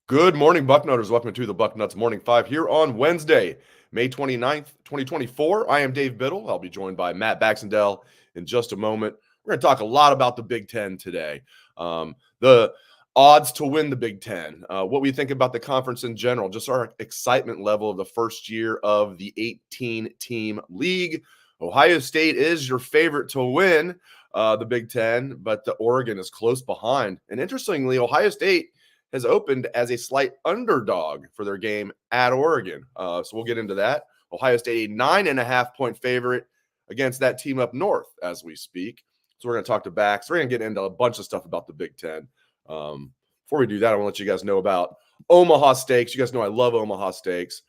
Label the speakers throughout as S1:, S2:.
S1: Good morning, Bucknutters. Welcome to the Bucknuts Morning 5 here on Wednesday, May 29th, 2024. I am Dave Biddle. I'll be joined by Matt Baxendell in just a moment. We're going to talk a lot about the Big Ten today. The odds to win the Big Ten, what we think about the conference in general, just our excitement level of the first year of the 18-team league. Ohio State is your favorite to win the Big Ten, but the Oregon is close behind. And interestingly, Ohio State has opened as a slight underdog for their game at Oregon. So we'll get into that. Ohio State, a 9.5-point favorite against that team up north as we speak. So we're going to talk to Bax. We're going to get into a bunch of stuff about the Big Ten. Before we do that, I want to let you guys know about Omaha Steaks. You guys know I love Omaha Steaks.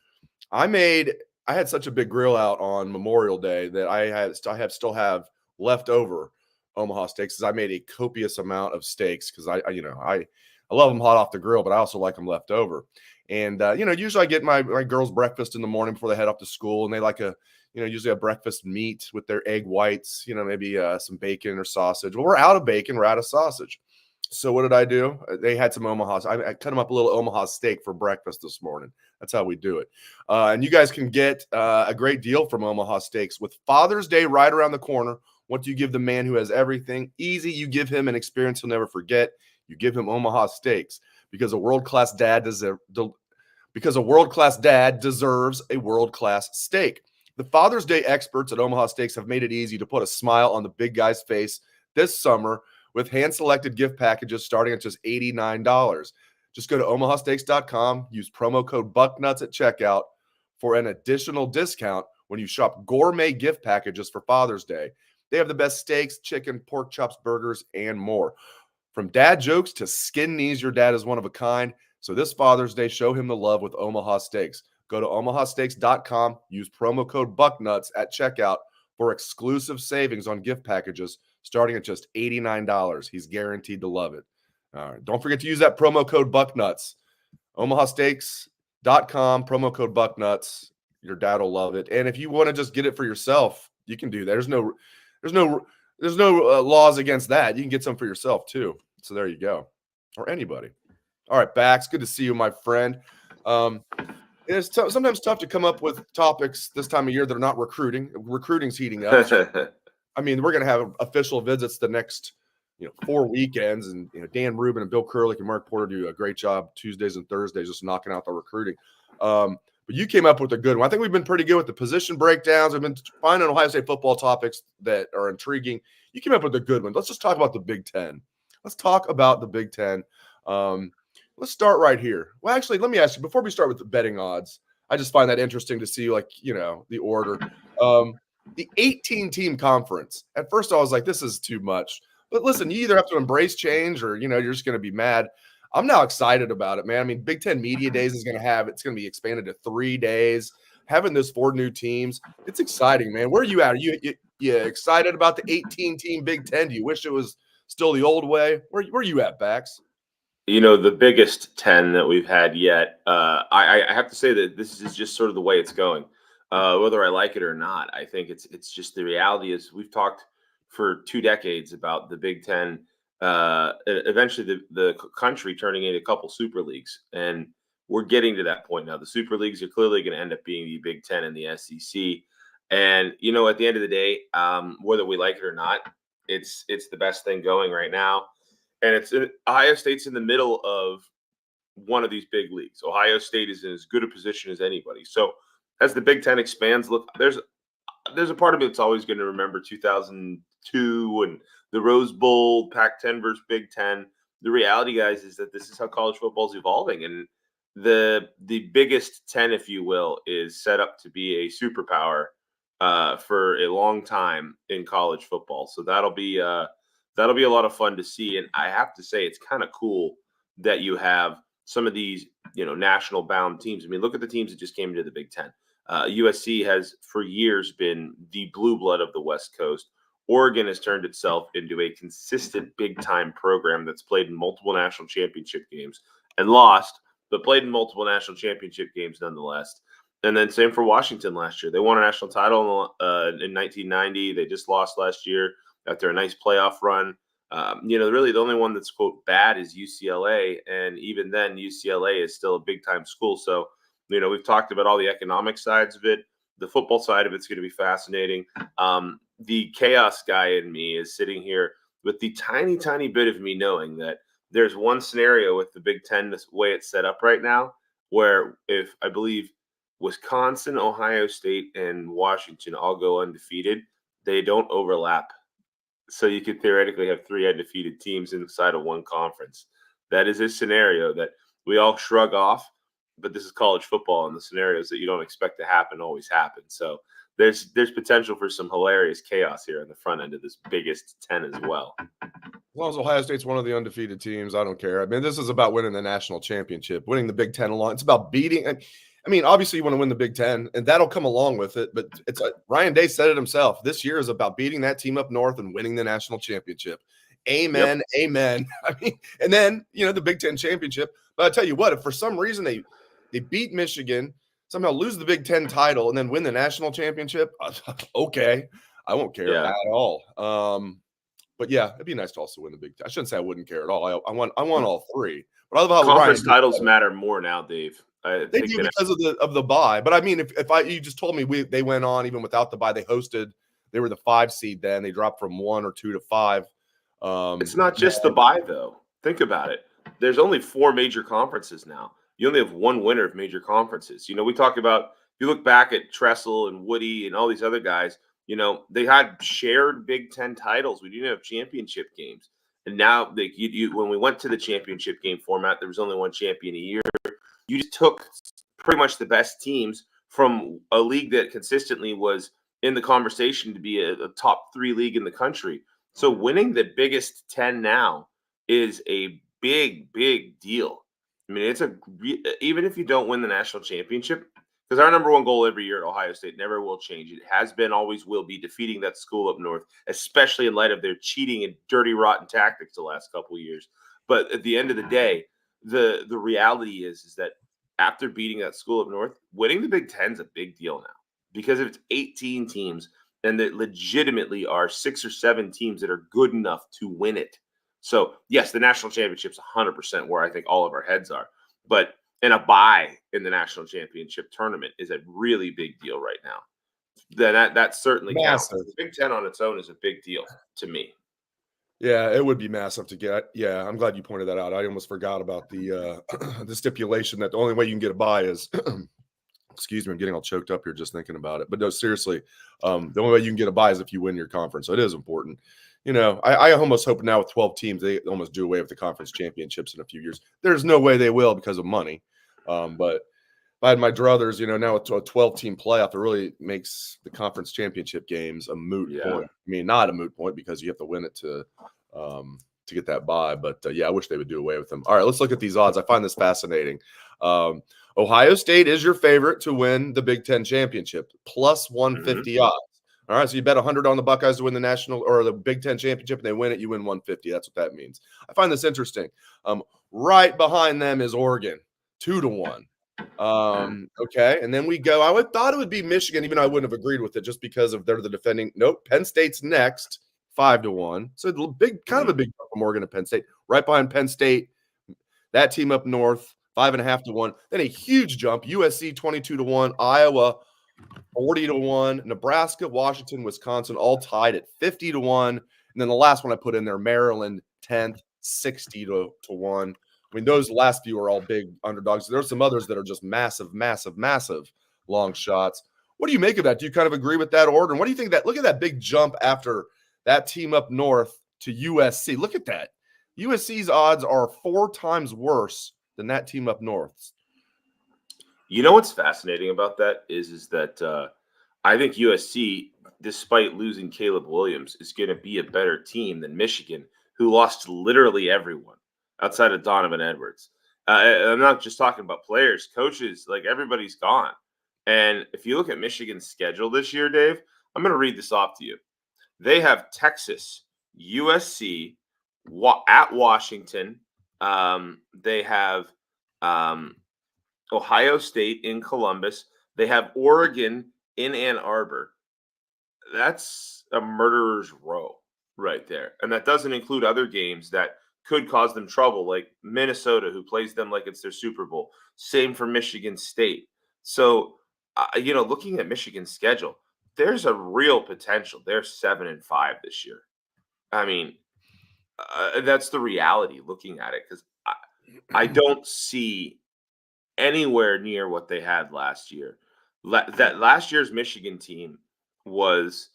S1: I had such a big grill out on Memorial Day that I still have leftover Omaha Steaks, because I made a copious amount of steaks because I love them hot off the grill, but I also like them left over. And, usually I get my girls' breakfast in the morning before they head off to school, and they like usually a breakfast meat with their egg whites, maybe some bacon or sausage. Well, we're out of bacon. We're out of sausage. So what did I do? They had some Omaha. I cut them up a little Omaha steak for breakfast this morning. That's how we do it. And you guys can get a great deal from Omaha Steaks with Father's Day right around the corner. What do you give the man who has everything? Easy. You give him an experience he'll never forget. You give him Omaha Steaks, because a world-class dad deserves a world-class steak. The Father's Day experts at Omaha Steaks have made it easy to put a smile on the big guy's face this summer with hand-selected gift packages starting at just $89. Just go to omahasteaks.com, use promo code Bucknuts at checkout for an additional discount when you shop gourmet gift packages for Father's Day. They have the best steaks, chicken, pork chops, burgers, and more. From dad jokes to skin knees, your dad is one of a kind. So this Father's Day, show him the love with Omaha Steaks. Go to omahasteaks.com, use promo code Bucknuts at checkout for exclusive savings on gift packages starting at just $89. He's guaranteed to love it. All right. Don't forget to use that promo code Bucknuts. omahasteaks.com, promo code Bucknuts. Your dad will love it. And if you want to just get it for yourself, you can do that. There's no laws against that. You can get some for yourself too. So there you go. Or anybody. All right, Bax, good to see you, my friend. It's sometimes tough to come up with topics this time of year that are not recruiting. Recruiting's heating up. So, we're going to have official visits the next 4 weekends, and Dan Rubin and Bill Curlick and Mark Porter do a great job Tuesdays and Thursdays just knocking out the recruiting. But you came up with a good one. I think we've been pretty good with the position breakdowns. I've been finding Ohio State football topics that are intriguing. You came up with a good one. Let's just talk about the Big Ten. Let's talk about the Big Ten. Let's start right here. Well, actually, let me ask you, before we start with the betting odds, I just find that interesting to see, the order. The 18-team conference. At first, I was like, this is too much. But listen, you either have to embrace change or, you're just going to be mad. I'm now excited about it, man. Big Ten Media Days it's going to be expanded to 3 days. Having those 4 new teams, it's exciting, man. Where are you at? Are you excited about the 18-team Big Ten? Do you wish it was still the old way? Where are you at, Bax?
S2: The biggest 10 that we've had yet, I have to say that this is just sort of the way it's going. Whether I like it or not, I think it's just the reality is we've talked for 2 decades about the Big Ten, eventually the country turning into a couple super leagues, and we're getting to that point now. The super leagues are clearly going to end up being the Big Ten and the SEC. And at the end of the day, whether we like it or not, it's the best thing going right now. And Ohio State's in the middle of one of these big leagues. Ohio State is in as good a position as anybody. So as the Big Ten expands, look, there's a part of it that's always going to remember 2002 and the Rose Bowl, Pac-10 versus Big Ten. The reality, guys, is that this is how college football is evolving, and the biggest 10, if you will, is set up to be a superpower for a long time in college football. So that'll be a lot of fun to see. And I have to say, it's kind of cool that you have some of these, national bound teams. Look at the teams that just came into the Big Ten. USC has for years been the blue blood of the West Coast. Oregon has turned itself into a consistent big-time program that's played in multiple national championship games and lost, but played in multiple national championship games nonetheless. And then same for Washington last year. They won a national title in 1990. They just lost last year after a nice playoff run. Really the only one that's, quote, bad is UCLA. And even then, UCLA is still a big time school. So, we've talked about all the economic sides of it. The football side of it's going to be fascinating. The chaos guy in me is sitting here with the tiny, tiny bit of me knowing that there's one scenario with the Big Ten, this way it's set up right now, where if I believe Wisconsin, Ohio State, and Washington all go undefeated, they don't overlap. So you could theoretically have 3 undefeated teams inside of one conference. That is a scenario that we all shrug off, but this is college football, and the scenarios that you don't expect to happen always happen. So there's potential for some hilarious chaos here on the front end of this biggest 10 as well.
S1: As long as Ohio State's one of the undefeated teams, I don't care. I mean, this is about winning the national championship, winning the Big Ten along. It's about beating. I mean, obviously you want to win the Big Ten, and that'll come along with it. But it's Ryan Day said it himself. This year is about beating that team up north and winning the national championship. Amen. Yep. Amen. I mean, and then the Big Ten championship. But I tell you what, if for some reason they beat Michigan, somehow lose the Big Ten title, and then win the national championship, okay, I won't care at all. But yeah, it'd be nice to also win the Big Ten. I shouldn't say I wouldn't care at all. I want all 3. But I love how
S2: conference titles matter more now, Dave.
S1: They do because of the bye. But I mean, if you just told me they went on even without the bye, they were the 5 seed then. They dropped from 1 or 2 to 5.
S2: It's not just the bye though. Think about it. There's only 4 major conferences now. You only have 1 winner of major conferences. We talk about, if you look back at Tressel and Woody and all these other guys, they had shared Big Ten titles. We didn't have championship games. And now when we went to the championship game format, there was only 1 champion a year. You just took pretty much the best teams from a league that consistently was in the conversation to be a top 3 league in the country. So winning the biggest 10 now is a big, big deal. I mean, even if you don't win the national championship, because our number 1 goal every year at Ohio State never will change. It has been, always will be, defeating that school up north, especially in light of their cheating and dirty, rotten tactics the last couple of years. But at the end of the day, the reality is that after beating that school up north, winning the Big Ten is a big deal now, because if it's 18 teams and that legitimately are 6 or 7 teams that are good enough to win it. So yes, the national championship's 100% where I think all of our heads are, but a bye in the national championship tournament is a really big deal right now. Then that certainly counts. The Big Ten on its own is a big deal to me.
S1: Yeah, it would be massive to get. Yeah, I'm glad you pointed that out. I almost forgot about the the stipulation that the only way you can get a bye is excuse me, I'm getting all choked up here just thinking about it. But no, seriously, the only way you can get a bye is if you win your conference. So it is important. I almost hope now with 12 teams, they almost do away with the conference championships in a few years. There's no way they will because of money. But if I had my druthers, now with a 12-team playoff, it really makes the conference championship games a moot point. I mean, not a moot point because you have to win it to get that bye. But yeah, I wish they would do away with them. All right, let's look at these odds. I find this fascinating. Ohio State is your favorite to win the Big Ten championship, plus 150 odds. All right, so you bet 100 on the Buckeyes to win the national or the Big Ten championship, and they win it, you win 150. That's what that means. I find this interesting. Right behind them is Oregon, 2-1. Okay, and then we go. I thought it would be Michigan, even though I wouldn't have agreed with it, just because of they're the defending. Nope, Penn State's next, 5-1. So a big, kind of a big jump from Oregon to Penn State. Right behind Penn State, that team up north, 5.5-1. Then a huge jump, USC 22-1, Iowa 40-1, Nebraska, Washington, Wisconsin, all tied at 50-1. And then the last one I put in there, Maryland 10th, 60-1. I mean, those last few are all big underdogs. There's some others that are just massive, massive, massive long shots. What do you make of that? Do you kind of agree with that order? And what do you think that? Look at that big jump after that team up north to USC. Look at that. USC's odds are 4 times worse than that team up north.
S2: You know what's fascinating about that is that I think USC, despite losing Caleb Williams, is going to be a better team than Michigan, who lost literally everyone outside of Donovan Edwards. I'm not just talking about players, coaches, like everybody's gone. And if you look at Michigan's schedule this year, Dave, I'm going to read this off to you. They have Texas, USC, at Washington. They have Ohio State in Columbus. They have Oregon in Ann Arbor. That's a murderer's row. right there. And that doesn't include other games that could cause them trouble, like Minnesota, who plays them like it's their Super Bowl. Same for Michigan State. So, looking at Michigan's schedule, there's a real potential. They're 7-5 this year. I mean, that's the reality looking at it, because I don't see anywhere near what they had last year. That last year's Michigan team was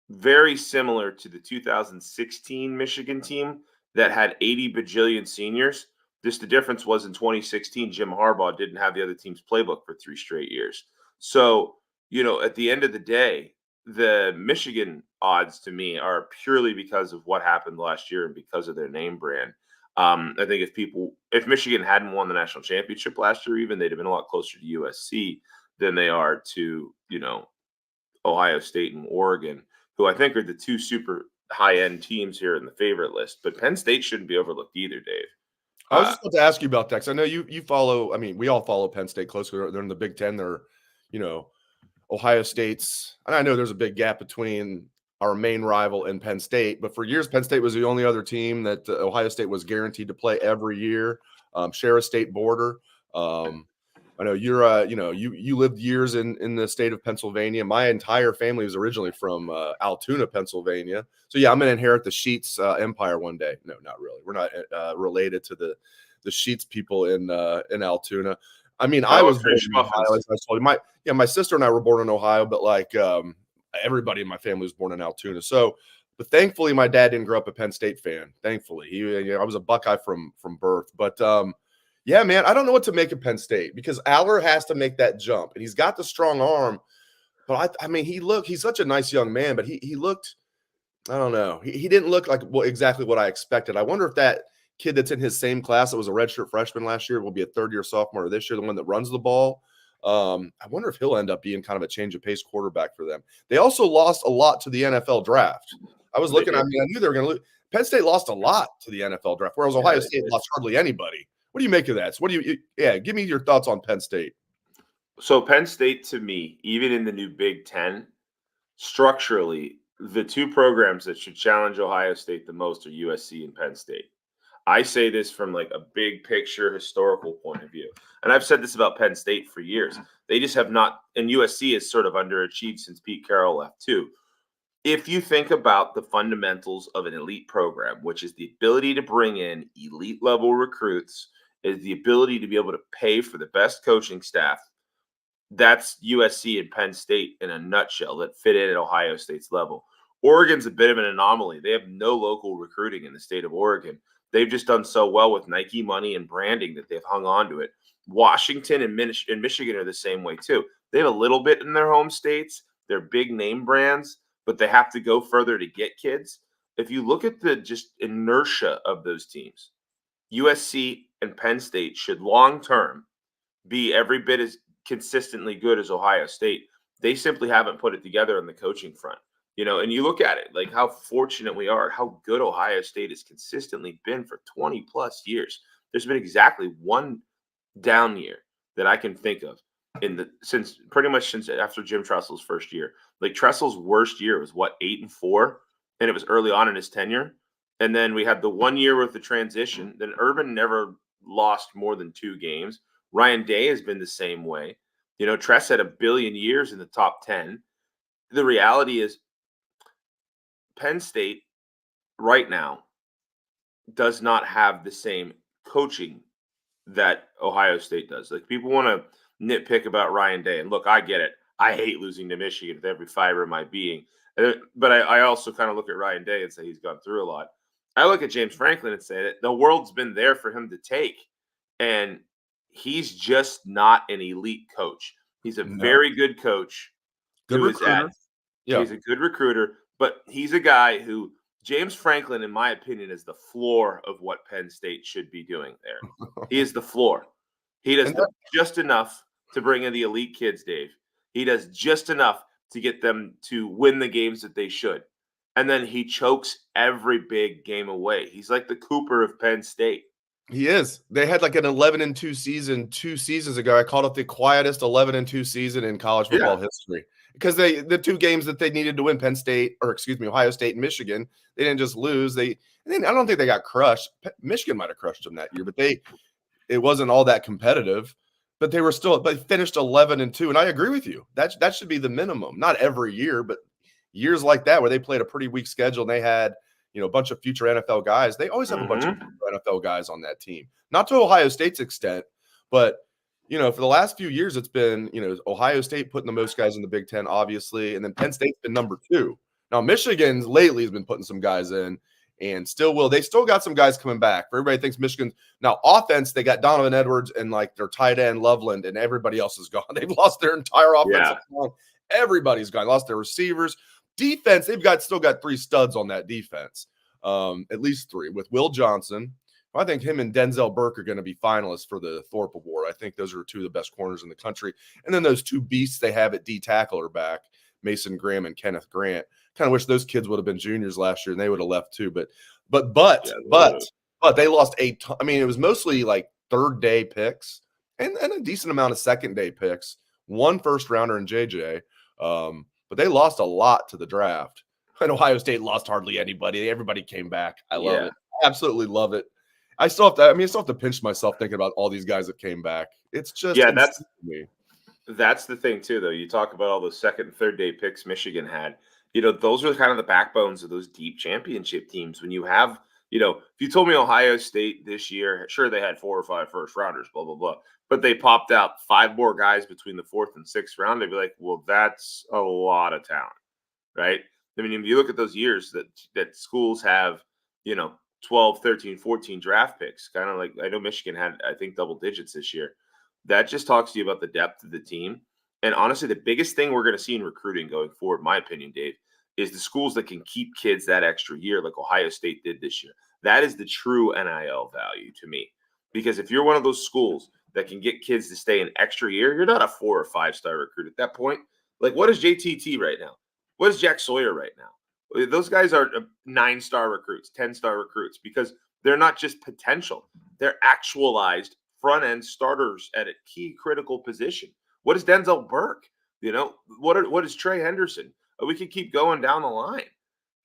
S2: very similar to the 2016 Michigan team that had 80 bajillion seniors. Just the difference was in 2016, Jim Harbaugh didn't have the other team's playbook for 3 straight years. So, at the end of the day, the Michigan odds to me are purely because of what happened last year and because of their name brand. I think if Michigan hadn't won the national championship last year, even, they'd have been a lot closer to USC than they are to, Ohio State and Oregon, who I think are the two super high-end teams here in the favorite list. But Penn State shouldn't be overlooked either, Dave.
S1: I was just about to ask you about that, because I know you follow. I mean, we all follow Penn State closely. They're in the Big Ten. They're, Ohio State's. And I know there's a big gap between our main rival and Penn State, but for years, Penn State was the only other team that Ohio State was guaranteed to play every year, share a state border. I know you're, you lived years in the state of Pennsylvania. My entire family was originally from Altoona, Pennsylvania. So yeah, I'm gonna inherit the Sheets empire one day. No, not really. We're not related to the Sheets people in Altoona. I mean, I was born in Ohio, as I told you. My sister and I were born in Ohio, but like everybody in my family was born in Altoona. So, but thankfully, my dad didn't grow up a Penn State fan. Thankfully, I was a Buckeye from birth. But yeah, man, I don't know what to make of Penn State, because Aller has to make that jump, and he's got the strong arm. But I mean, he's such a nice young man, but he looked, I don't know, he didn't look like exactly what I expected. I wonder if that kid that's in his same class that was a redshirt freshman last year will be a third-year sophomore this year, the one that runs the ball. I wonder if he'll end up being kind of a change of pace quarterback for them. They also lost a lot to the NFL draft. I was looking, I knew they were going to lose. Penn State lost a lot to the NFL draft, whereas Ohio State lost hardly anybody. What do you make of that? So give me your thoughts on Penn State.
S2: So Penn State, to me, even in the new Big Ten, structurally, the two programs that should challenge Ohio State the most are USC and Penn State. I say this from like a big picture historical point of view. And I've said this about Penn State for years. They just have not, and USC has sort of underachieved since Pete Carroll left too. If you think about the fundamentals of an elite program, which is the ability to bring in elite level recruits, is the ability to be able to pay for the best coaching staff, that's USC and Penn State in a nutshell that fit in at Ohio State's level. Oregon's a bit of an anomaly. They have no local recruiting in the state of Oregon. They've just done so well with Nike money and branding that they've hung on to it. Washington and Michigan are the same way too. They have a little bit in their home states. They're big name brands, but they have to go further to get kids. If you look at the just inertia of those teams, USC and Penn State should long-term be every bit as consistently good as Ohio State. They simply haven't put it together on the coaching front. And you look at it, like how fortunate we are, how good Ohio State has consistently been for 20 plus years. There's been exactly one down year that I can think of since after Jim Tressel's first year. Like Tressel's worst year was 8-4, and it was early on in his tenure. And then we had the 1 year with the transition. Then Urban never lost more than 2 games. Ryan Day has been the same way. Tress had a billion years in the top 10. The reality is Penn State right now does not have the same coaching that Ohio State does. Like, people want to nitpick about Ryan Day. And look, I get it. I hate losing to Michigan with every fiber of my being. But I also kind of look at Ryan Day and say he's gone through a lot. I look at James Franklin and say that the world's been there for him to take. And he's just not an elite coach. He's a very good coach.
S1: Good recruiter.
S2: He's a good recruiter, but he's a guy who, James Franklin, in my opinion, is the floor of what Penn State should be doing there. He is the floor. He does just enough to bring in the elite kids, Dave. He does just enough to get them to win the games that they should. And then he chokes every big game away. He's like the Cooper of Penn State.
S1: He is. They had like an 11-2 season 2 seasons ago. I called it the quietest 11-2 season in college football history. because the two games that they needed to win, Ohio State and Michigan, they didn't just lose. I don't think they got crushed. Michigan might have crushed them that year, but it wasn't all that competitive. But they finished 11-2, and I agree with you. That should be the minimum. Not every year, but years like that where they played a pretty weak schedule and they had a bunch of future NFL guys. They always have a bunch of NFL guys on that team. Not to Ohio State's extent, but for the last few years, it's been Ohio State putting the most guys in the Big Ten, obviously, and then Penn State's been number 2. Now Michigan lately has been putting some guys in. And still will. They still got some guys coming back. Everybody thinks Michigan. Now, offense, they got Donovan Edwards and their tight end Loveland, and everybody else is gone. They've lost their entire offensive line. Everybody's gone. Lost their receivers. Defense, they've still got 3 studs on that defense. At least 3 with Will Johnson. I think him and Denzel Burke are going to be finalists for the Thorpe Award. I think those are 2 of the best corners in the country. And then those 2 beasts they have at D tackle are back, Mason Graham and Kenneth Grant. Kind of wish those kids would have been juniors last year and they would have left too. But they lost a ton. I mean, it was mostly third day picks and a decent amount of second day picks. 1 first rounder in JJ. But they lost a lot to the draft. And Ohio State lost hardly anybody. Everybody came back. I love it. I absolutely love it. I still have to pinch myself thinking about all these guys that came back. It's just
S2: that's the thing too, though. You talk about all those second and third day picks Michigan had. Those are kind of the backbones of those deep championship teams. When you have, if you told me Ohio State this year, sure, they had 4 or 5 first rounders, blah, blah, blah, but they popped out 5 more guys between the 4th and 6th round, they'd be like, well, that's a lot of talent, right? I mean, if you look at those years that schools have, 12, 13, 14 draft picks, kind of like I know Michigan had, I think, double digits this year. That just talks to you about the depth of the team. And honestly, the biggest thing we're going to see in recruiting going forward, in my opinion, Dave, is the schools that can keep kids that extra year, like Ohio State did this year. That is the true NIL value to me. Because if you're one of those schools that can get kids to stay an extra year, you're not a 4 or 5 star recruit at that point. What is JTT right now? What is Jack Sawyer right now? Those guys are 9-star recruits, 10-star recruits, because they're not just potential. They're actualized front-end starters at a key critical position. What is Denzel Burke? What is Trey Henderson? We could keep going down the line.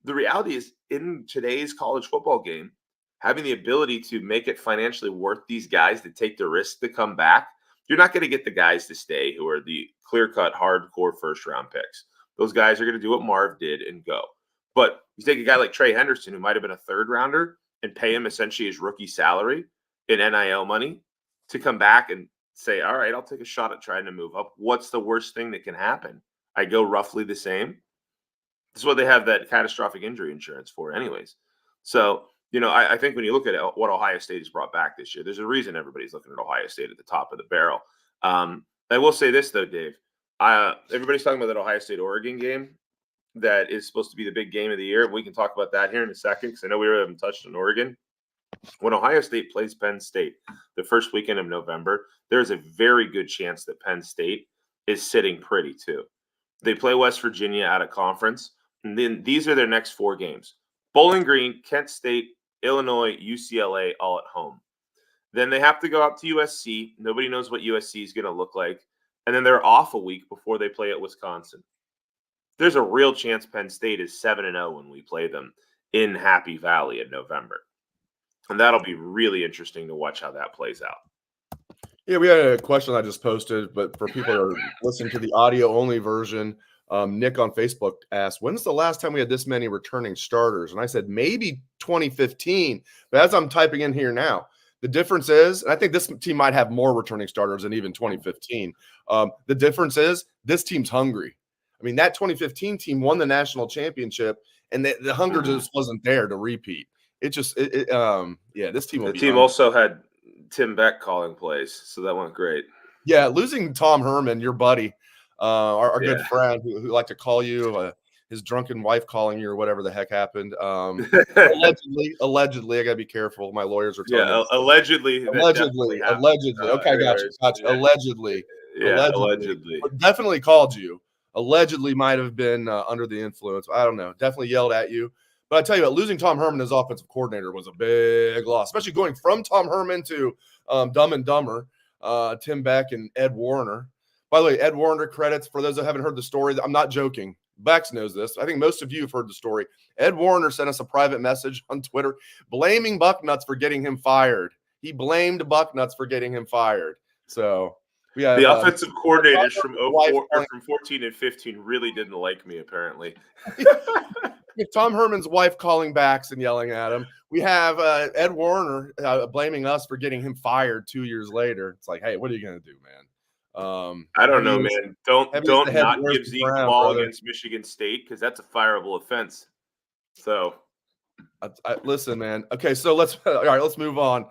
S2: The reality is, in today's college football game, having the ability to make it financially worth these guys to take the risk to come back, you're not going to get the guys to stay who are the clear-cut, hardcore first-round picks. Those guys are going to do what Marv did and go. But you take a guy like Trey Henderson, who might have been a 3rd rounder, and pay him essentially his rookie salary in NIL money to come back and say, all right, I'll take a shot at trying to move up. What's the worst thing that can happen? I go roughly the same. This is what they have that catastrophic injury insurance for anyways. So, I think when you look at what Ohio State has brought back this year, there's a reason everybody's looking at Ohio State at the top of the barrel. I will say this, though, Dave. Everybody's talking about that Ohio State-Oregon game that is supposed to be the big game of the year. We can talk about that here in a second because I know we really haven't touched on Oregon. When Ohio State plays Penn State the first weekend of November, there's a very good chance that Penn State is sitting pretty too. They play West Virginia out of conference, and then these are their next 4 games. Bowling Green, Kent State, Illinois, UCLA, all at home. Then they have to go up to USC. Nobody knows what USC is going to look like. And then they're off a week before they play at Wisconsin. There's a real chance Penn State is 7-0 when we play them in Happy Valley in November. And that'll be really interesting to watch how that plays out.
S1: Yeah, we had a question I just posted, but for people that are listening to the audio-only version, Nick on Facebook asked, when's the last time we had this many returning starters? And I said, maybe 2015. But as I'm typing in here now, the difference is, and I think this team might have more returning starters than even 2015. The difference is this team's hungry. I mean, that 2015 team won the national championship, and the hunger just wasn't there to repeat. This team will be hungry.
S2: Also had Tim Beck calling plays, so that went great.
S1: Yeah, losing Tom Herman, your buddy, our good friend who liked to call you, his drunken wife calling you or whatever the heck happened. Allegedly, I gotta be careful. My lawyers are telling me.
S2: Allegedly.
S1: Okay, gotcha. Allegedly. Definitely called you. Allegedly might have been under the influence. I don't know. Definitely yelled at you. But I tell you what, losing Tom Herman as offensive coordinator was a big loss, especially going from Tom Herman to Dumb and Dumber, Tim Beck and Ed Warner. By the way, Ed Warner credits for those that haven't heard the story. I'm not joking. Bex knows this. I think most of you have heard the story. Ed Warner sent us a private message on Twitter blaming Bucknuts for getting him fired. He blamed Bucknuts for getting him fired. So we have
S2: the offensive coordinators from 04 or
S1: calling,
S2: from 14 and 15 really didn't like me, apparently.
S1: Tom Herman's wife calling backs and yelling at him. We have Ed Warner blaming us for getting him fired 2 years later. It's like, hey, what are you going to do, man?
S2: I don't know, man. Don't not give Zeke the ball
S1: brother.
S2: against Michigan State, because that's a fireable offense. So,
S1: listen, man. Okay, so let's move on.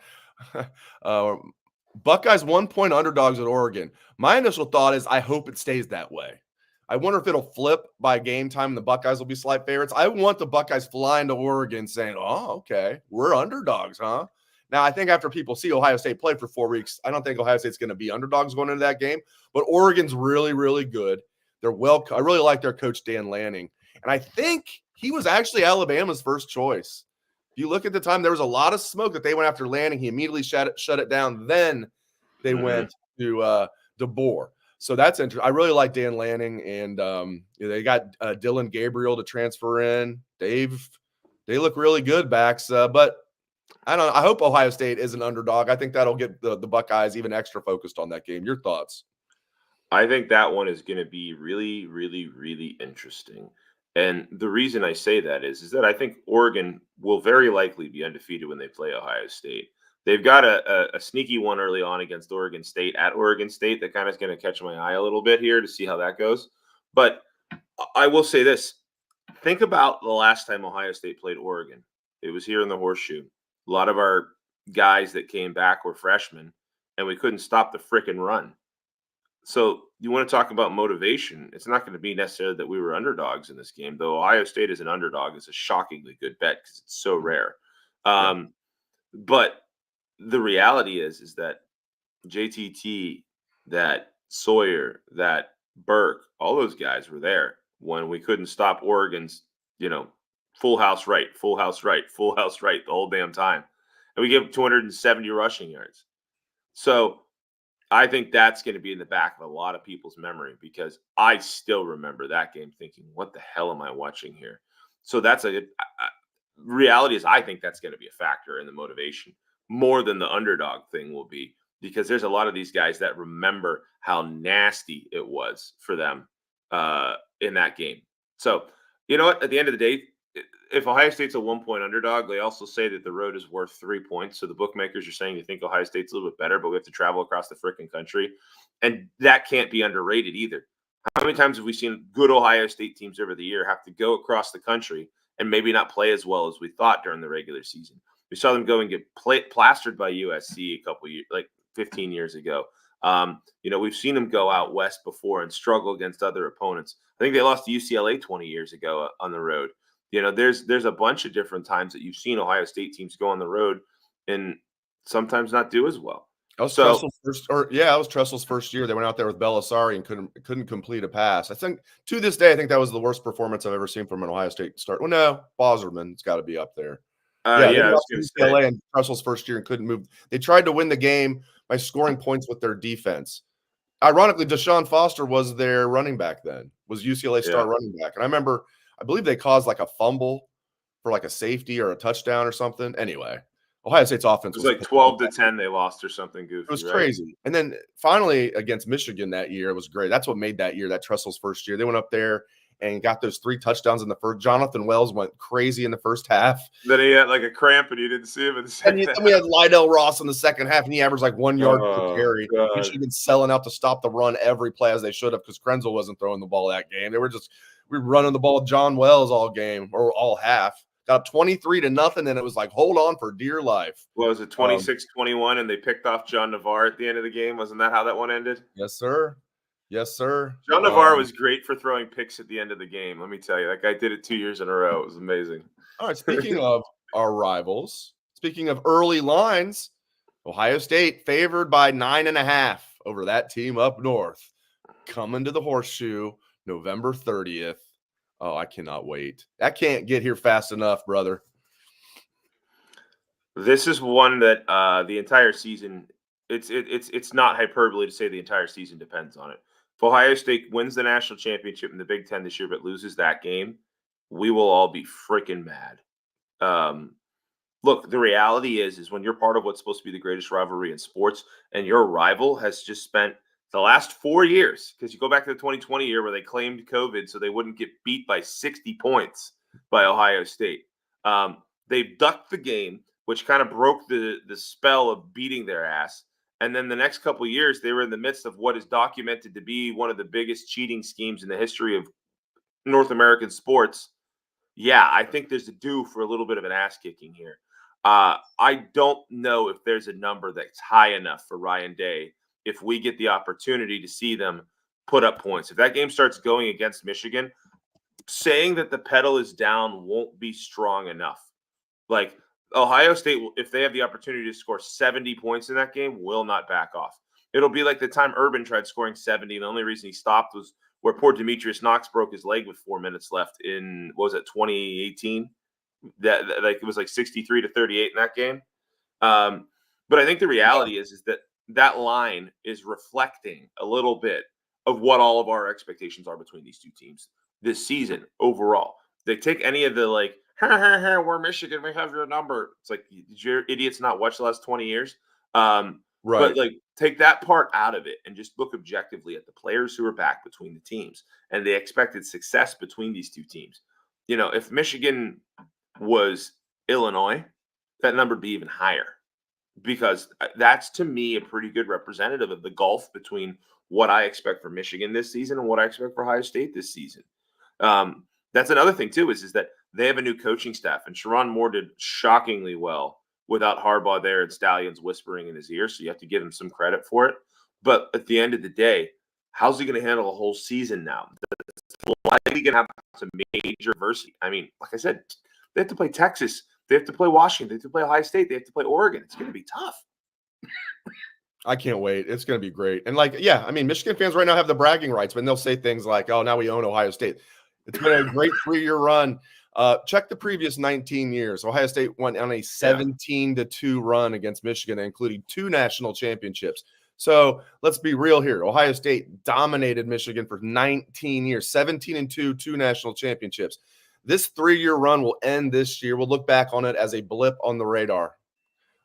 S1: Buckeyes 1-point underdogs at Oregon. My initial thought is I hope it stays that way. I wonder if it'll flip by game time and the Buckeyes will be slight favorites. I want the Buckeyes flying to Oregon saying, oh, okay, we're underdogs, huh? Now, I think after people see Ohio State play for 4 weeks, I don't think Ohio State's going to be underdogs going into that game. But Oregon's really, really good. They're I really like their coach, Dan Lanning. And I think he was actually Alabama's first choice. If you look at the time, there was a lot of smoke that they went after Lanning. He immediately shut it down. Then they went to DeBoer. So that's interesting. I really like Dan Lanning. And they got Dylan Gabriel to transfer in. They look really good, backs. But I don't know. I hope Ohio State is an underdog. I think that'll get the Buckeyes even extra focused on that game. Your thoughts?
S2: I think that one is going to be really, really, really interesting. And the reason I say that is that I think Oregon will very likely be undefeated when they play Ohio State. They've got a sneaky one early on against Oregon State at Oregon State that kind of is going to catch my eye a little bit here to see how that goes. But I will say this. Think about the last time Ohio State played Oregon. It was here in the Horseshoe. A lot of our guys that came back were freshmen, and we couldn't stop the frickin' run. So you want to talk about motivation. It's not going to be necessarily that we were underdogs in this game, though Ohio State as an underdog is a shockingly good bet because it's so rare. But the reality is that JTT, that Sawyer, that Burke, all those guys were there when we couldn't stop Oregon's, full house right, full house right, full house right the whole damn time. And we gave them 270 rushing yards. So I think that's going to be in the back of a lot of people's memory because I still remember that game thinking, what the hell am I watching here? So that's reality is I think that's going to be a factor in the motivation more than the underdog thing will be, because there's a lot of these guys that remember how nasty it was for them in that game. So, you know what? At the end of the day, if Ohio State's a 1-point underdog, they also say that the road is worth 3 points. So the bookmakers are saying you think Ohio State's a little bit better, but we have to travel across the frickin' country. And that can't be underrated either. How many times have we seen good Ohio State teams over the year have to go across the country and maybe not play as well as we thought during the regular season? We saw them go and get plastered by USC a couple years, like 15 years ago. We've seen them go out west before and struggle against other opponents. I think they lost to UCLA 20 years ago on the road. There's a bunch of different times that you've seen Ohio State teams go on the road and sometimes not do as well.
S1: That was Tressel's first year. They went out there with Belisari and couldn't complete a pass. I think to this day, I think that was the worst performance I've ever seen from an Ohio State start. Well, no, Boserman's got to be up there.
S2: I was going to say
S1: UCLA and Tressel's first year and couldn't move. They tried to win the game by scoring points with their defense. Ironically, Deshaun Foster was their running back then. Was UCLA star running back, and I believe they caused like a fumble for like a safety or a touchdown or something. Anyway, Ohio State's offense
S2: was like 12-10 they lost or something goofy.
S1: It was crazy. And then finally against Michigan that year, it was great. That's what made that year, that Tressel's first year. They went up there and got those 3 touchdowns in the first. Jonathan Wells went crazy in the first half.
S2: Then he had like a cramp and you didn't see him in the second half.
S1: And we had Lydell Ross in the second half, and he averaged like 1 yard per carry. Michigan selling out to stop the run every play as they should have because Krenzel wasn't throwing the ball that game. We were running the ball with John Wells all game or all half. Got up 23-0, and it was like, hold on for dear life.
S2: What was it, 26-21, and they picked off John Navarre at the end of the game? Wasn't that how that one ended?
S1: Yes, sir. Yes, sir.
S2: John Navarre was great for throwing picks at the end of the game. Let me tell you, that guy did it 2 years in a row. It was amazing.
S1: All right, speaking of our rivals, speaking of early lines, Ohio State favored by 9.5 over that team up north. Coming to the Horseshoe November 30th. Oh, I cannot wait. I can't get here fast enough, brother.
S2: This is one that the entire season, it's not hyperbole to say the entire season depends on it. If Ohio State wins the national championship in the Big Ten this year but loses that game, we will all be freaking mad. Look, the reality is when you're part of what's supposed to be the greatest rivalry in sports and your rival has just spent the last 4 years, because you go back to the 2020 year where they claimed COVID so they wouldn't get beat by 60 points by Ohio State. They've ducked the game, which kind of broke the spell of beating their ass. And then the next couple of years, they were in the midst of what is documented to be one of the biggest cheating schemes in the history of North American sports. Yeah, I think there's a due for a little bit of an ass kicking here. I don't know if there's a number that's high enough for Ryan Day if we get the opportunity to see them put up points. If that game starts going against Michigan, saying that the pedal is down won't be strong enough. Like Ohio State, if they have the opportunity to score 70 points in that game, will not back off. It'll be like the time Urban tried scoring 70. The only reason he stopped was where poor Demetrius Knox broke his leg with 4 minutes left in, what was it, 2018? That like it was like 63-38 in that game. But I think the reality is that line is reflecting a little bit of what all of our expectations are between these two teams this season overall. They take any of the like, we're Michigan, we have your number. It's like, did your idiots not watch the last 20 years?
S1: Right.
S2: But like, take that part out of it and just look objectively at the players who are back between the teams and the expected success between these two teams. You know, if Michigan was Illinois, that number would be even higher, because that's, to me, a pretty good representative of the gulf between what I expect for Michigan this season and what I expect for Ohio State this season. That's another thing, too, is that they have a new coaching staff, and Sharon Moore did shockingly well without Harbaugh there and Stallions whispering in his ear, so you have to give him some credit for it. But at the end of the day, how's he going to handle a whole season now? It's likely going to have some major adversity. I mean, like I said, they have to play Texas. They have to play Washington. They have to play Ohio State. They have to play Oregon. It's going to be tough.
S1: I can't wait. It's going to be great. And like, yeah, I mean, Michigan fans right now have the bragging rights, but they'll say things like, oh, now we own Ohio State. It's been a great 3-year run. Check the previous 19 years. Ohio State went on a 17-2 run against Michigan, including 2 national championships. So let's be real here. Ohio State dominated Michigan for 19 years, 17-2, 2 national championships. This 3-year run will end this year. We'll look back on it as a blip on the radar.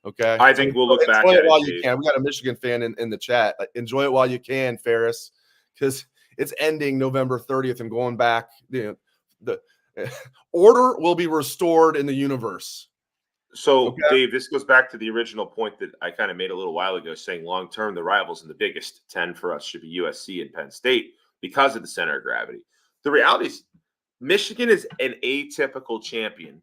S1: Okay.
S2: I think we'll look back at it
S1: while you can. We got a Michigan fan in the chat. Enjoy it while you can, Ferris, because it's ending November 30th and going back. You know, the order will be restored in the universe.
S2: So,
S1: okay?
S2: Dave, this goes back to the original point that I kind of made a little while ago, saying long-term, the rivals in the biggest 10 for us should be USC and Penn State because of the center of gravity. The reality is Michigan is an atypical champion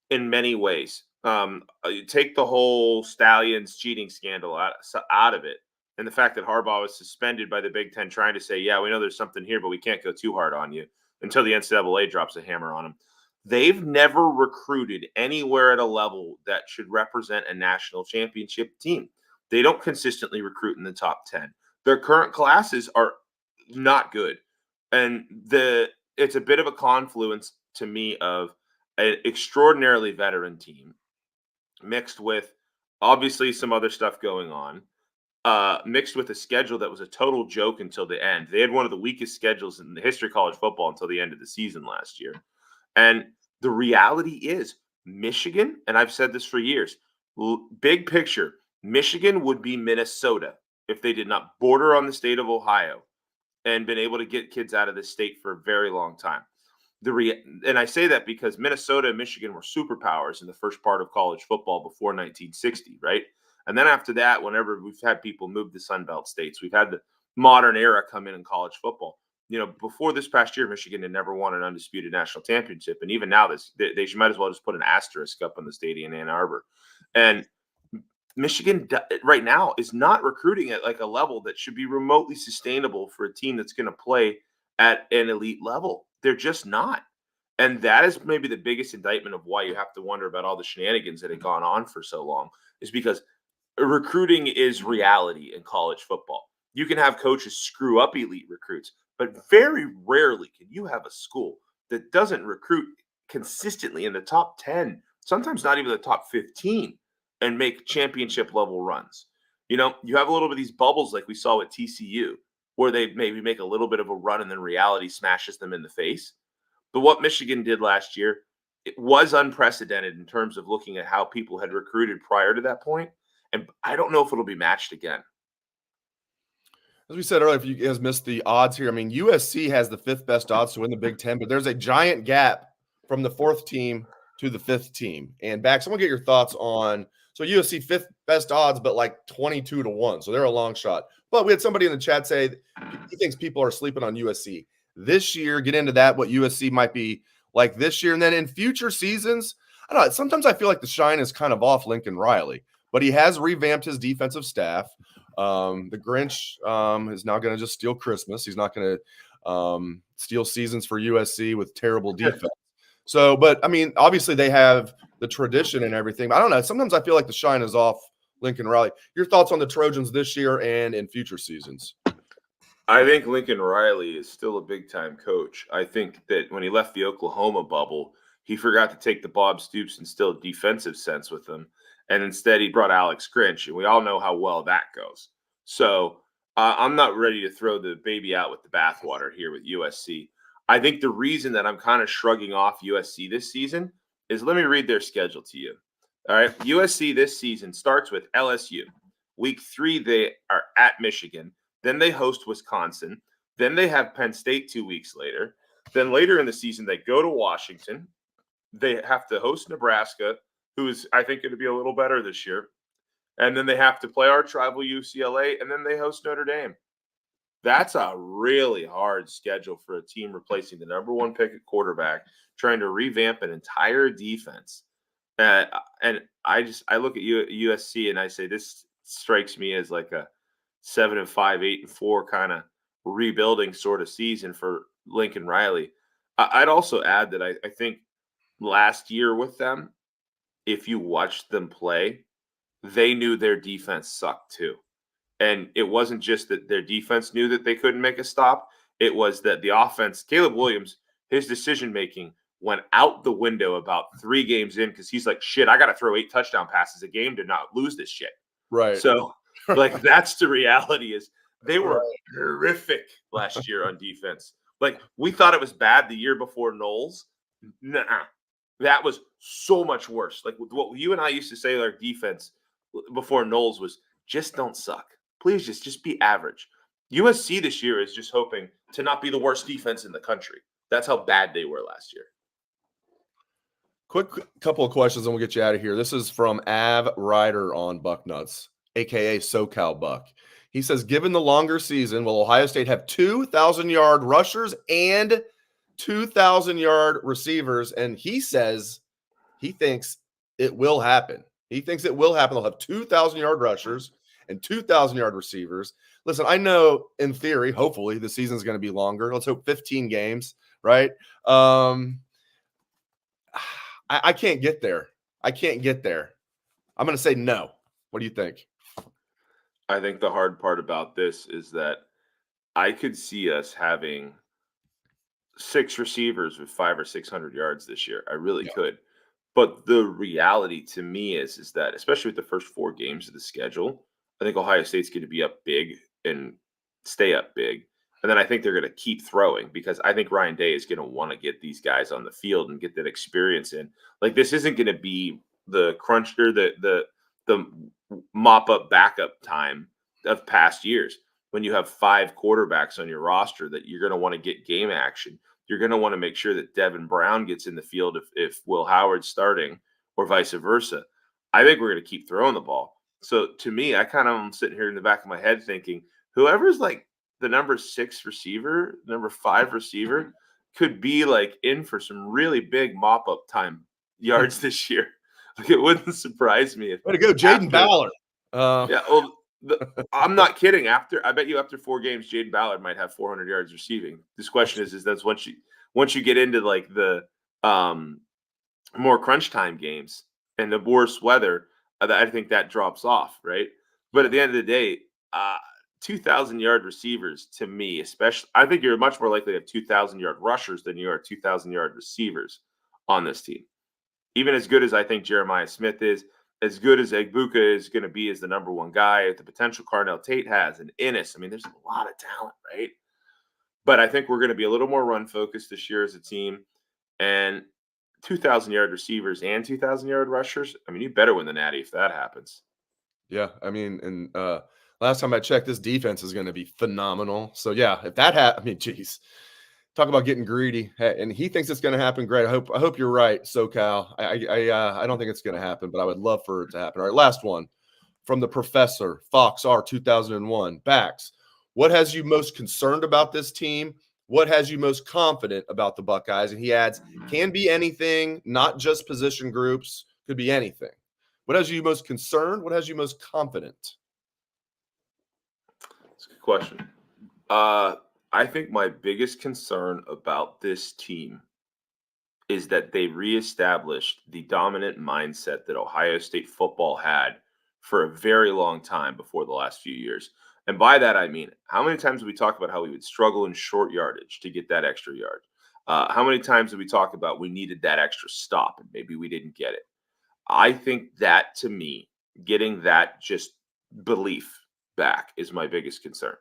S2: in many ways. You take the whole Stallions cheating scandal out of it, and the fact that Harbaugh was suspended by the Big Ten trying to say, yeah, we know there's something here, but we can't go too hard on you, until the NCAA drops a hammer on them. They've never recruited anywhere at a level that should represent a national championship team. They don't consistently recruit in the top 10. Their current classes are not good. And it's a bit of a confluence to me of an extraordinarily veteran team mixed with obviously some other stuff going on, mixed with a schedule that was a total joke until the end. They had one of the weakest schedules in the history of college football until the end of the season last year. And the reality is Michigan, and I've said this for years, big picture, Michigan would be Minnesota if they did not border on the state of Ohio and been able to get kids out of this state for a very long time. And I say that because Minnesota and Michigan were superpowers in the first part of college football before 1960, right? And then after that, whenever we've had people move to Sun Belt states, we've had the modern era come in college football. You know, before this past year, Michigan had never won an undisputed national championship. And even now, they might as well just put an asterisk up on the stadium in Ann Arbor. And Michigan right now is not recruiting at like a level that should be remotely sustainable for a team that's going to play at an elite level. They're just not. And that is maybe the biggest indictment of why you have to wonder about all the shenanigans that have gone on for so long, is because recruiting is reality in college football. You can have coaches screw up elite recruits, but very rarely can you have a school that doesn't recruit consistently in the top 10, sometimes not even the top 15, and make championship level runs. You know, you have a little bit of these bubbles like we saw with TCU. where they maybe make a little bit of a run and then reality smashes them in the face. But what Michigan did last year, it was unprecedented in terms of looking at how people had recruited prior to that point. And I don't know if it'll be matched again.
S1: As we said earlier, if you guys missed the odds here, I mean, USC has the 5th best odds to win the Big Ten, but there's a giant gap from the 4th team to the 5th team. And Bax, I want to get your thoughts on so USC 5th best odds, but like 22-1. So they're a long shot. But we had somebody in the chat say he thinks people are sleeping on USC this year. Get into that, what USC might be like this year. And then in future seasons, I don't know. Sometimes I feel like the shine is kind of off Lincoln Riley, but he has revamped his defensive staff. The Grinch is now going to just steal Christmas. He's not going to steal seasons for USC with terrible defense. So, but I mean, obviously they have the tradition and everything. But I don't know. Sometimes I feel like the shine is off Lincoln Riley. Your thoughts on the Trojans this year and in future seasons?
S2: I think Lincoln Riley is still a big-time coach. I think that when he left the Oklahoma bubble, he forgot to take the Bob Stoops and instill a defensive sense with him. And instead, he brought Alex Grinch, and we all know how well that goes. So I'm not ready to throw the baby out with the bathwater here with USC. I think the reason that I'm kind of shrugging off USC this season is let me read their schedule to you. All right. USC this season starts with LSU. Week 3, they are at Michigan. Then they host Wisconsin. Then they have Penn State 2 weeks later. Then later in the season, they go to Washington. They have to host Nebraska, who is, I think, going to be a little better this year. And then they have to play our rival UCLA, and then they host Notre Dame. That's a really hard schedule for a team replacing the number 1 pick at quarterback, trying to revamp an entire defense. And I look at USC and I say this strikes me as like a 7-5, 8-4 kind of rebuilding sort of season for Lincoln Riley. I'd also add that I think last year with them, if you watched them play, they knew their defense sucked too. And it wasn't just that their defense knew that they couldn't make a stop. It was that the offense, Caleb Williams, his decision-making went out the window about 3 games in because he's like, shit, I got to throw 8 touchdown passes a game to not lose this shit.
S1: Right.
S2: So, like, that's the reality is they were horrific last year on defense. Like, we thought it was bad the year before Knowles. Nuh-uh. That was so much worse. Like, what you and I used to say our defense before Knowles was just don't suck. Please just be average. USC this year is just hoping to not be the worst defense in the country. That's how bad they were last year.
S1: Quick couple of questions and we'll get you out of here. This is from Av Ryder on Bucknuts, a.k.a. SoCal Buck. He says, given the longer season, will Ohio State have 2,000-yard rushers and 2,000-yard receivers? And he says he thinks it will happen. He thinks it will happen. They'll have 2,000-yard rushers and 2,000-yard receivers. Listen, I know in theory, hopefully, the season's going to be longer. Let's hope 15 games, right? I can't get there. I can't get there. I'm going to say no. What do you think?
S2: I think the hard part about this is that I could see us having 6 receivers with 500 or 600 yards this year. I really could. But the reality to me is that, especially with the first 4 games of the schedule, I think Ohio State's going to be up big and stay up big. And then I think they're going to keep throwing because I think Ryan Day is going to want to get these guys on the field and get that experience in. Like, this isn't going to be the crunch or the mop up backup time of past years when you have 5 quarterbacks on your roster that you're going to want to get game action. You're going to want to make sure that Devin Brown gets in the field if Will Howard's starting or vice versa. I think we're going to keep throwing the ball. So to me, I kind of am sitting here in the back of my head thinking whoever's like the number 6 receiver, number 5 receiver could be like in for some really big mop up time yards this year. Like, it wouldn't surprise me if
S1: way to go, Jaden Ballard.
S2: Yeah, well, I'm not kidding. I bet you after 4 games, Jaden Ballard might have 400 yards receiving. This question is that's once you get into like the more crunch time games and the worse weather, I think that drops off, right? But at the end of the day, 2,000-yard receivers to me, especially, I think you're much more likely to have 2,000-yard rushers than you are 2,000-yard receivers on this team. Even as good as I think Jeremiah Smith is, as good as Egbuka is going to be as the number one guy, the potential Carnell Tate has, and Innis, I mean, there's a lot of talent, right? But I think we're going to be a little more run focused this year as a team. And 2,000-yard receivers and 2,000-yard rushers, I mean, you better win the Natty if that happens.
S1: Yeah, I mean, and last time I checked, this defense is going to be phenomenal. So yeah, if that happens, I mean, geez, talk about getting greedy. And he thinks it's going to happen. Great. I hope you're right, SoCal. I don't think it's going to happen, but I would love for it to happen. All right, last one from the Professor, Fox R 2001. Bax, what has you most concerned about this team? What has you most confident about the Buckeyes? And he adds, can be anything, not just position groups, could be anything. What has you most concerned? What has you most confident?
S2: That's a good question. I think my biggest concern about this team is that they reestablished the dominant mindset that Ohio State football had for a very long time before the last few years. And by that, I mean, how many times did we talk about how we would struggle in short yardage to get that extra yard? How many times did we talk about we needed that extra stop and maybe we didn't get it? I think that, to me, getting that just belief back is my biggest concern,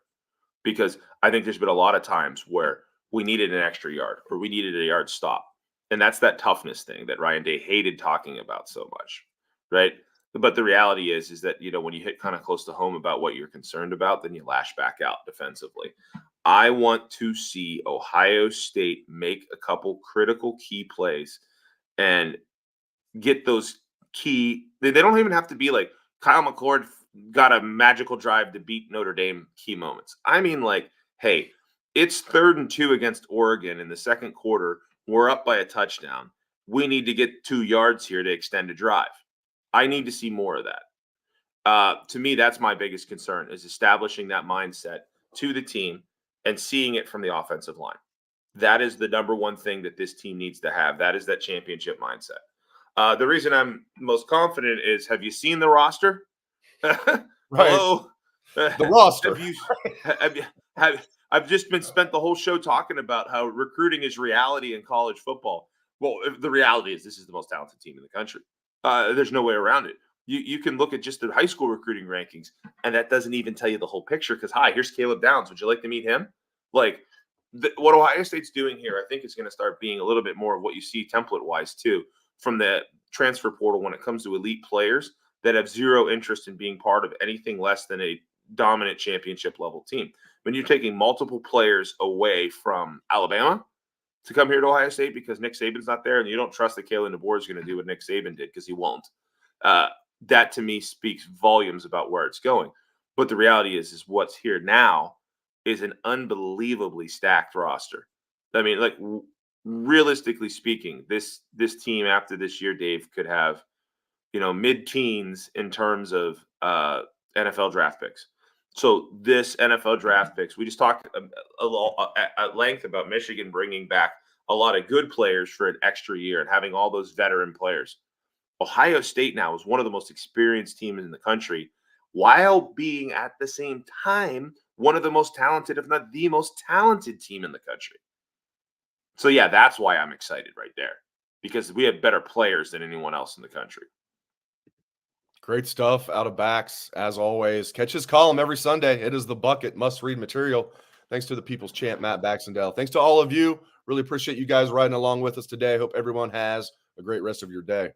S2: because I think there's been a lot of times where we needed an extra yard or we needed a yard stop. And that's that toughness thing that Ryan Day hated talking about so much, right? But the reality is that, when you hit kind of close to home about what you're concerned about, then you lash back out defensively. I want to see Ohio State make a couple critical key plays and get those key. They don't even have to be like Kyle McCord got a magical drive to beat Notre Dame key moments. I mean, like, hey, it's 3rd and 2 against Oregon in the second quarter. We're up by a touchdown. We need to get 2 yards here to extend a drive. I need to see more of that. To me, that's my biggest concern, is establishing that mindset to the team and seeing it from the offensive line. That is the number one thing that this team needs to have. That is that championship mindset. The reason I'm most confident is, have you seen the roster? Hello?
S1: The roster.
S2: I've just spent the whole show talking about how recruiting is reality in college football. Well, the reality is this is the most talented team in the country. There's no way around it. You can look at just the high school recruiting rankings, and that doesn't even tell you the whole picture, because, hi, here's Caleb Downs. Would you like to meet him? Like, what Ohio State's doing here, I think, is going to start being a little bit more of what you see template-wise, too, from the transfer portal when it comes to elite players that have zero interest in being part of anything less than a dominant championship-level team. When you're taking multiple players away from Alabama to come here to Ohio State because Nick Saban's not there, and you don't trust that Kalen DeBoer is going to do what Nick Saban did, because he won't. That, to me, speaks volumes about where it's going. But the reality is what's here now is an unbelievably stacked roster. I mean, like, realistically speaking, this team after this year, Dave, could have, mid-teens in terms of NFL draft picks. So this NFL draft picks, we just talked at length about Michigan bringing back a lot of good players for an extra year and having all those veteran players. Ohio State now is one of the most experienced teams in the country, while being at the same time one of the most talented, if not the most talented team in the country. So yeah, that's why I'm excited right there, because we have better players than anyone else in the country.
S1: Great stuff out of Bax, as always. Catch his column every Sunday. It is the Bucket must-read material. Thanks to the people's champ, Matt Baxendell. Thanks to all of you. Really appreciate you guys riding along with us today. Hope everyone has a great rest of your day.